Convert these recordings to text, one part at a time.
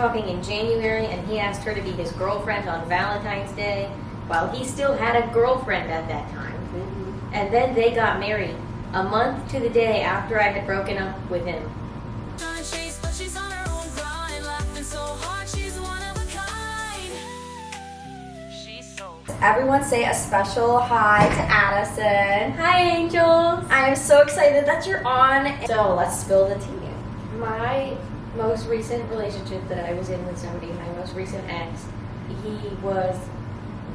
talking in January, and he asked her to be his girlfriend on Valentine's Day, while he still had a girlfriend at that time. Mm-hmm. And then they got married a month to the day after I had broken up with him. Everyone say a special hi to Addison. Hi, angels. I am so excited that you're on. So let's spill the tea. My most recent relationship that I was in with somebody, my most recent ex, he was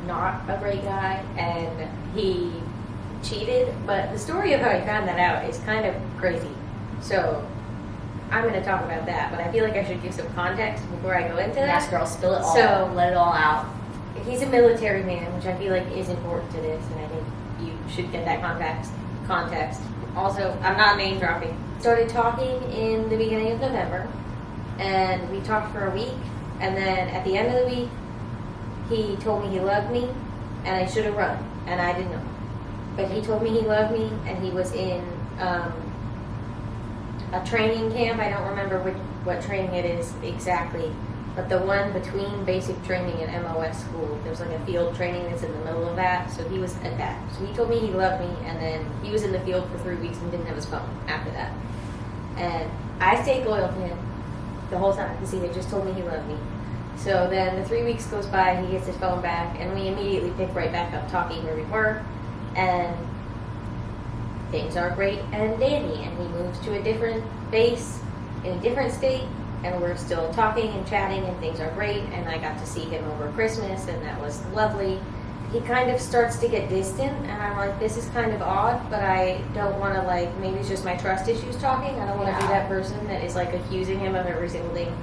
not a great guy and he cheated, but the story of how I found that out is kind of crazy. So I'm going to talk about that, but I feel like I should give some context before I go into that. Yes, girl, spill it all. So let it all out. He's a military man, which I feel like is important to this, and I think you should get that context. Also, I'm not name dropping. Started talking in the beginning of November, and we talked for a week, and then at the end of the week, he told me he loved me, and I should have run, and I didn't know. But he told me he loved me, and he was in a training camp. I don't remember what training it is exactly, but the one between basic training and MOS school. There's like a field training that's in the middle of that, so he was at that. So he told me he loved me, and then he was in the field for 3 weeks and didn't have his phone after that. And I stayed loyal to him the whole time because he had just told me he loved me. So then the 3 weeks goes by, he gets his phone back, and we immediately pick right back up talking where we were, and things are great and dandy, and he moves to a different base in a different state, and we're still talking and chatting, and things are great, and I got to see him over Christmas, and that was lovely. He kind of starts to get distant, and I'm like, this is kind of odd, but I don't want to, like, maybe it's just my trust issues talking. I don't want to be that person that is, like, accusing him of every single thing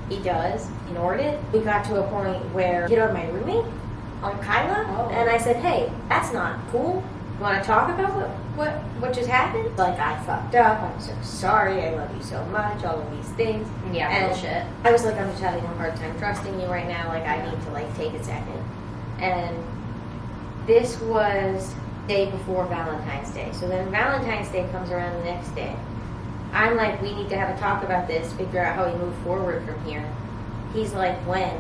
he does. Ignored it. We got to a point where he hit on my roommate, on Kyla, and I said, hey, that's not cool. You want to talk about what just happened? Like, I fucked up, I'm so sorry, I love you so much, all of these things. Yeah, and bullshit. I was like, I'm just having a hard time trusting you right now, like, I need to, like, take a second. And this was day before Valentine's Day. So then Valentine's Day comes around the next day. I'm like, we need to have a talk about this, figure out how we move forward from here. He's like, when?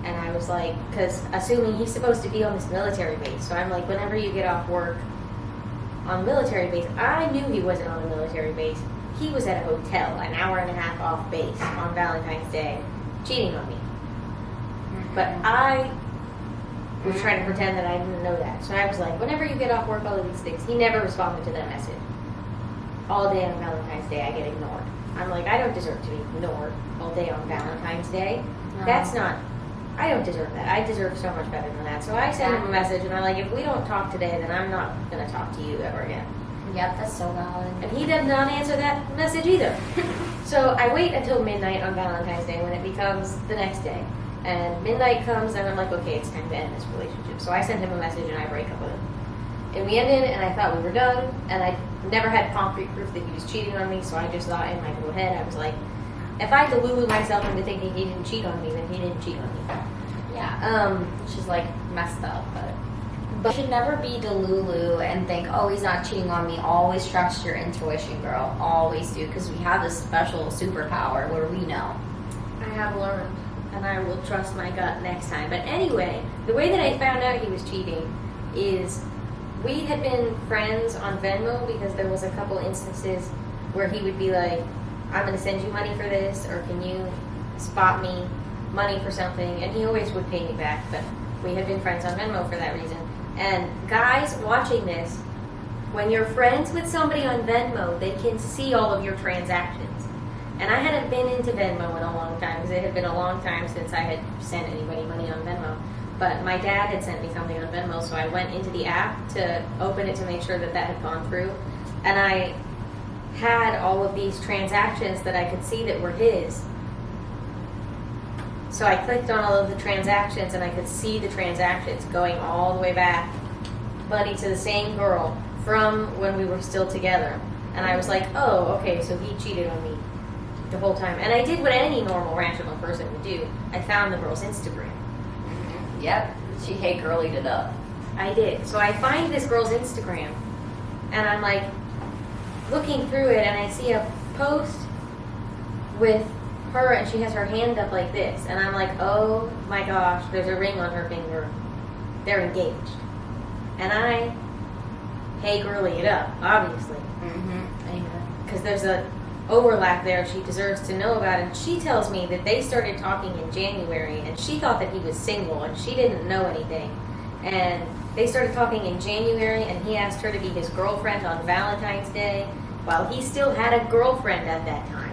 And I was like, because assuming he's supposed to be on this military base. So I'm like, whenever you get off work on military base, I knew he wasn't on a military base. He was at a hotel, an hour and a half off base on Valentine's Day, cheating on me. But I was trying to pretend that I didn't know that. So I was like, whenever you get off work, all of these things. He never responded to that message. All day on Valentine's Day, I get ignored. I'm like, I don't deserve to be ignored all day on Valentine's Day. No. That's not... I don't deserve that. I deserve so much better than that. So I sent him a message, and I'm like, if we don't talk today, then I'm not going to talk to you ever again. Yep, that's so valid. And he did not answer that message either. So I wait until midnight on Valentine's Day when it becomes the next day. And midnight comes, and I'm like, okay, it's time to end this relationship. So I sent him a message, and I break up with him. And we ended, and I thought we were done, and I never had concrete proof that he was cheating on me, so I just thought in my little head, I was like, if I delulu myself into thinking he didn't cheat on me, then he didn't cheat on me. Yeah. Which is like messed up, but you should never be delulu and think, oh, he's not cheating on me. Always trust your intuition, girl. Always do, because we have this special superpower where we know. I have learned, and I will trust my gut next time. But anyway, the way that I found out he was cheating is we had been friends on Venmo because there was a couple instances where he would be like, I'm going to send you money for this, or can you spot me money for something? And he always would pay me back, but we had been friends on Venmo for that reason. And guys watching this, when you're friends with somebody on Venmo, they can see all of your transactions. And I hadn't been into Venmo in a long time, because it had been a long time since I had sent anybody money on Venmo. But my dad had sent me something on Venmo, so I went into the app to open it to make sure that that had gone through. And I had all of these transactions that I could see that were his. So I clicked on all of the transactions, and I could see the transactions going all the way back, buddy, to the same girl from when we were still together. And I was like, oh, okay, so he cheated on me the whole time. And I did what any normal, rational person would do. I found the girl's Instagram. Yep, she hate girlied it up. I did. So I find this girl's Instagram, and I'm like looking through it, and I see a post with her and she has her hand up like this. And I'm like, oh my gosh, there's a ring on her finger. They're engaged. And I, hey girly it up, obviously. Because there's a overlap there she deserves to know about. And she tells me that they started talking in January and she thought that he was single and she didn't know anything. And they started talking in January and he asked her to be his girlfriend on Valentine's Day while he still had a girlfriend at that time.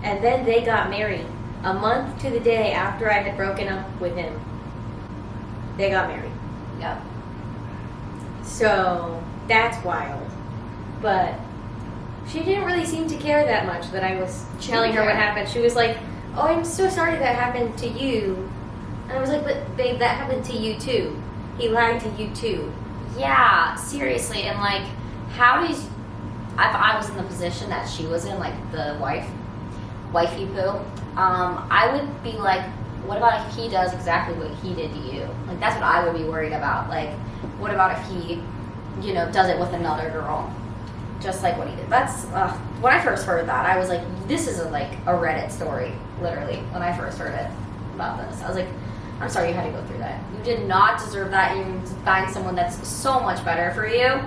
And then they got married a month to the day after I had broken up with him. They got married. Yep. So that's wild. But she didn't really seem to care that much that I was telling her what happened. She was like, oh, I'm so sorry that happened to you. And I was like, but babe, that happened to you too. He lied to you too. Yeah, seriously. And like, how does, if I was in the position that she was in, like the wifey poo, I would be like, what about if he does exactly what he did to you? Like, that's what I would be worried about. Like, what about if he, you know, does it with another girl? Just like what he did. That's, when I first heard that, I was like, this is like a Reddit story, literally, when I first heard it about this. I was like, I'm sorry you had to go through that. You did not deserve that. You find someone that's so much better for you.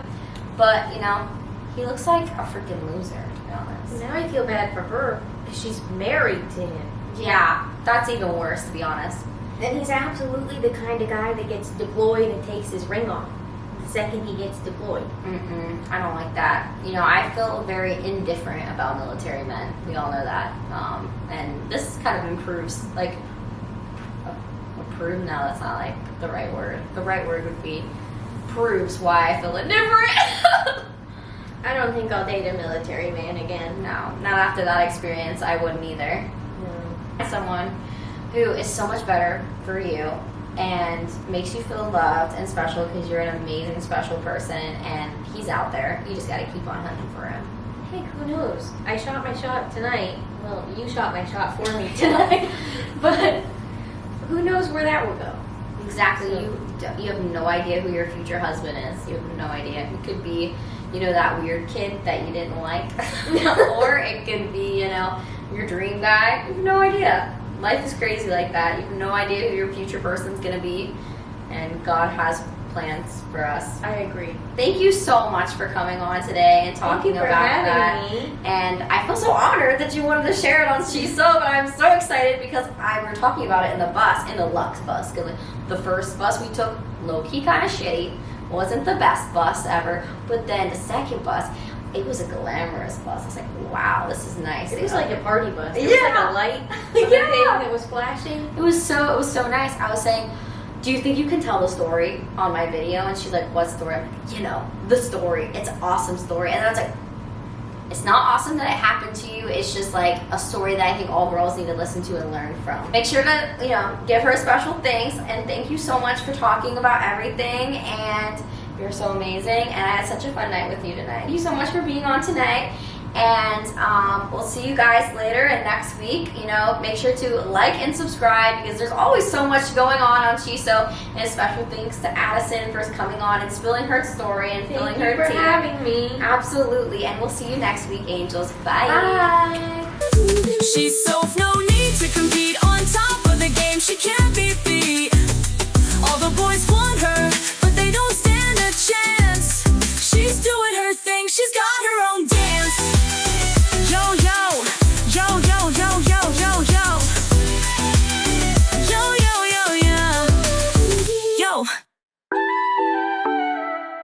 But, you know, he looks like a freaking loser, to be honest. Now I feel bad for her because she's married to him. Yeah, that's even worse, to be honest. And he's absolutely the kind of guy that gets deployed and takes his ring off the second he gets deployed. I don't like that. You know, I feel very indifferent about military men. We all know that. And this kind of improves, like, prove? No, that's not like the right word. The right word would be proves why I feel indifferent. I don't think I'll date a military man again. No, not after that experience. I wouldn't either. Someone who is so much better for you and makes you feel loved and special because you're an amazing, special person, and he's out there. You just got to keep on hunting for him. Hey, who knows? I shot my shot tonight. Well, you shot my shot for me tonight. But who knows where that will go? Exactly. You have no idea who your future husband is. You have no idea. It could be, you know, that weird kid that you didn't like. Or it could be, you know, your dream guy. You have no idea. Life is crazy like that. You have no idea who your future person's going to be. And God has plans for us. I agree. Thank you so much for coming on today and talking about that. Me. And I feel so honored that you wanted to share it on She's So, but I'm so excited because we're talking about it in the bus, in the Lux bus. Because the first bus we took, low-key kind of shitty, wasn't the best bus ever. But then the second bus, it was a glamorous bus. I was like, wow, this is nice. It was like a party bus. It Yeah. was like a light thing that was flashing. It was so nice. I was saying, do you think you can tell the story on my video? And she's like, what story? I'm like, you know, the story. It's an awesome story. And then I was like, it's not awesome that it happened to you. It's just like a story that I think all girls need to listen to and learn from. Make sure to, you know, give her special thanks. And thank you so much for talking about everything. And you're so amazing. And I had such a fun night with you tonight. Thank you so much for being on tonight. And we'll see you guys later and next week. You know, make sure to like and subscribe because there's always so much going on She's So. And a special thanks to Addison for coming on and spilling her story and filling her tea. Thank you for having me. Absolutely. And we'll see you next week, angels. Bye. Bye. She's so